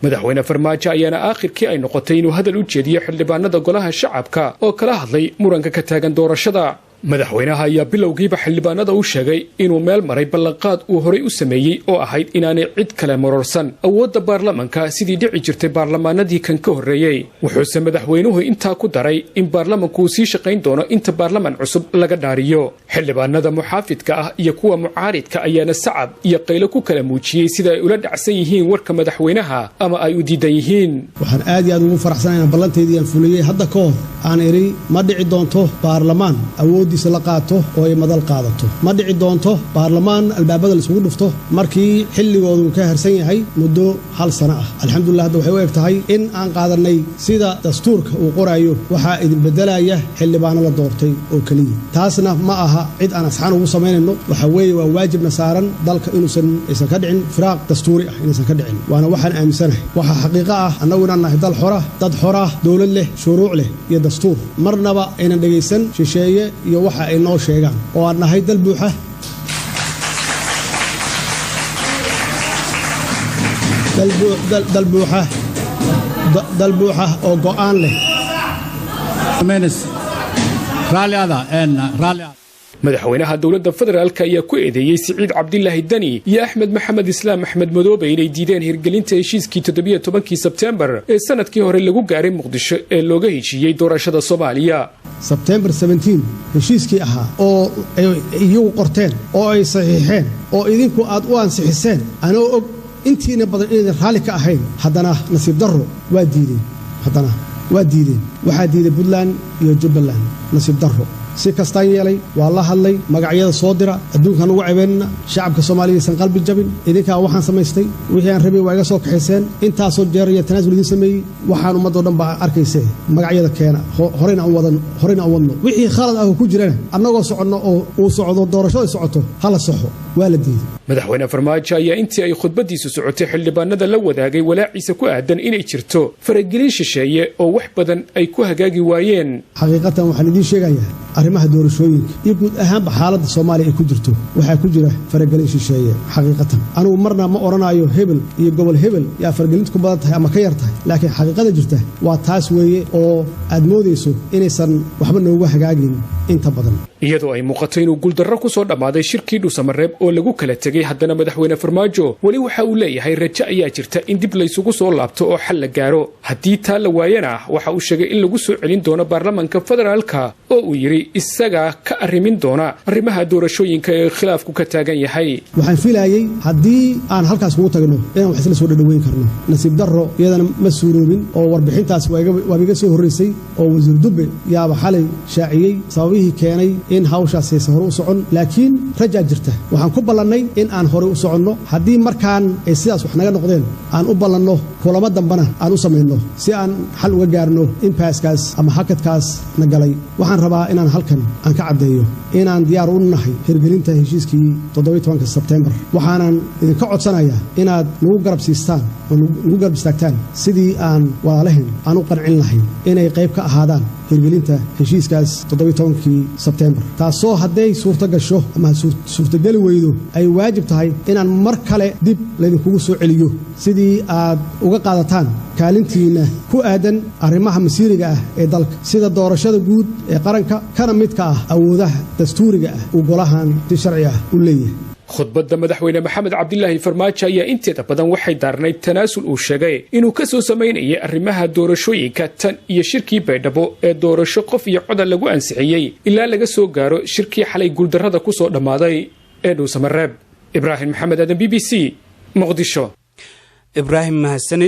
madaxweyne farmaajo ayaana aakhirkii ay noqotay inuu hadal u jeediyo xildhibaanada golaha shacabka oo kala hadlay muranka ka taagan doorashada madaxweynaha ayaa bilowgiiba xildhibaanada u sheegay inuu meel maray ballanqaad uu horay u sameeyey oo ahayd inaanay cid kale marorsan awoodda baarlamanka sidii dhici jirtay baarlamaanadii kan ka horreeyey wuxuuse madaxweynuhu intaa ku daray in baarlamanku uu sii shaqayn doono inta baarlaman cusub laga dhaariyo xildhibaanada muxaafidka ah iyo kuwa mucaaridka ayaana sacab iyo qaylo ku kala muujiyey sida ay ula dhacsan yihiin warka madaxweynaha ama ay u diidan yihiin waxaan aad iyo aad ugu faraxsanahay ballanteedii aan fuliyey hadda ka hor aan iri ma dhici doonto baarlamaan awood la qaato oo ay madal qaadato ma dhici doonto baarlamaan albaabada la isugu dhufto markii xilligoodu ka harsan yahay muddo hal sano ah alxamdulillah hadda waxay u eg tahay in aan qaadanay sida dastuurka uu qorayo waxaa idin bedelaya xildhibaano la doortay oo keliya taasna ma aha cid aan asxaan ugu samaynayno waxa weeye waa waajibna saaran dalka aysan ka dhicin firaaq dastuuri ah inaysan ka dhicin waana waxaan aaminsanahay waxa xaqiiqo ah annagu inaan nahay dad xora dowlad leh shuruuc leh iyo dastuur marnaba aynan dhegaysan shisheeye iyo waxa ay noo sheegaan oo aan nahay dal buuxa oo go'aan leh madaxweynaha dowladda federaalka ayaa ku eedeeyey Siciid Cabdilaahi Dani iyo Axmed Maxamed Islaam Axmed Madoobe inay diideen hirgelinta heshiiskii 17 Sebtembar ee sanadkii hore lagu gaaray Muqdisho ee looga heshiiyey doorashada Soomaaliya September 17 heshiiskii ahaa oo ay iyagu qorteen oo ay saxiixeen oo idinku aad u ansixiseen anoo og intiina badan inay raali ka ahayn haddana nasiib darro waa diideen waxaa diiday Puntland iyo Jubbaland nasiib darro si kastaan yeelay waa la hadlay magacyada soo dira adduunkan ugu ceebeynna shacabka Soomaaliyeed san qalbi jabin idinka waxaan samaystay wixii aan rabay waa iga soo kaxeyseen intaasoo jeer iyo tanaasul idin sameeyay waxaan ummadoo dhan baa arkaysay magacyada keena horeyna aan wadno wixii khalad ah ku jirana annagoo soconno oo uu socdo doorashada socoto hala saxo waa la diiday madaxweyne farmaajo ayaa intii ay khudbadiisu socotay xildhibaanada la wadaagay walaaciisa ku aadan inay jirto faragelin shisheeye oo wax badan ay ku hagaagi waayeen xaqiiqatan waxaan idin sheegayaa arrimaha doorashooyinka iyo guud ahaanba xaaladda Soomaaliya ay ku jirto waxaa ku jira faragelin shisheeye xaqiiqatan anigu marna ma oranayo hebel iyo gobol hebel yaa faragelintu ku badan tahay ama ka yar tahay laakiin xaqiiqada jirta waa taas weeye oo aad moodayso inaysan waxba noogu hagaagin inta badan iyadoo ay muuqato inuu guuldarro ku soo dhammaaday shirkii Dhuusamareeb oo lagu kala tegay haddana madaxweyne farmaajo weli waxa uu leeyahay rajo ayaa jirta in dib la isugu soo laabto oo xal la gaaro haddii taa la waayana waxa uu sheegay in lagu soo celin doono baarlamanka federaalka oo uu yiri isaga ka arrimin doona arrimaha doorashooyinka ee khilaafku ka taagan yahay waxaan filayay haddii aan halkaas ugu tagno inaan wax isla soo dhaweyn karno nasiib darro iyadana ma suuroobin oo warbixintaas waa iga soo horeysay oo wasiir Dubbe yaaba xalay shaaciyay sababihii keenay in hawshaas ay hore u socon laakiin raja jirta waxaan ku ballanay in aan hore u soconno haddii markaan ay sidaas wax naga noqdeen aan u ballanno kulamo dambana aan u sameeyno si aan xal uga gaarno impaaskaas ama hakadkaas na galay waxaan rabaa inaan halkan aan ka cadeeyo inaan diyaar u nahay hirgelinta heshiiskii 17 Sebtembar waxaanan idinka codsanayaa inaad nagu garab siistaan oo nagu garab istaagtaan sidii aan walaalahin aan u qancin lahayn inay qayb ka ahaadaan hirgelinta heshiiskaas 17 Sebtembar taasoo hadday suurto gasho ama suurtagali weydo ay waajib tahay inaan mar kale dib laydinkugu soo celiyo sidii aad uga qaadataan kaalintiina ku aadan arrimaha masiiriga ah ee dalka sida doorashada guud ee qaranka kana midka ah awoodaha dastuuriga ah uu golahan si sharci ah u leeyahay khudbadda madaxweyne maxamed cabdilaahi farmaajo ayaa inteeda badan waxay daarnayd tanaasul uu sheegay inuu ka soo samaynayay arrimaha doorashooyinka tan iyo shirkii Baydhabo ee doorasho qof iyo cod lagu ansixiyay ilaa laga soo gaaro shirkii xalay guuldarrada ku soo dhamaaday ee Dhuusamareeb Ibraahim Maxamed Aadan BBC Muqdisho Ibraahim mahadsan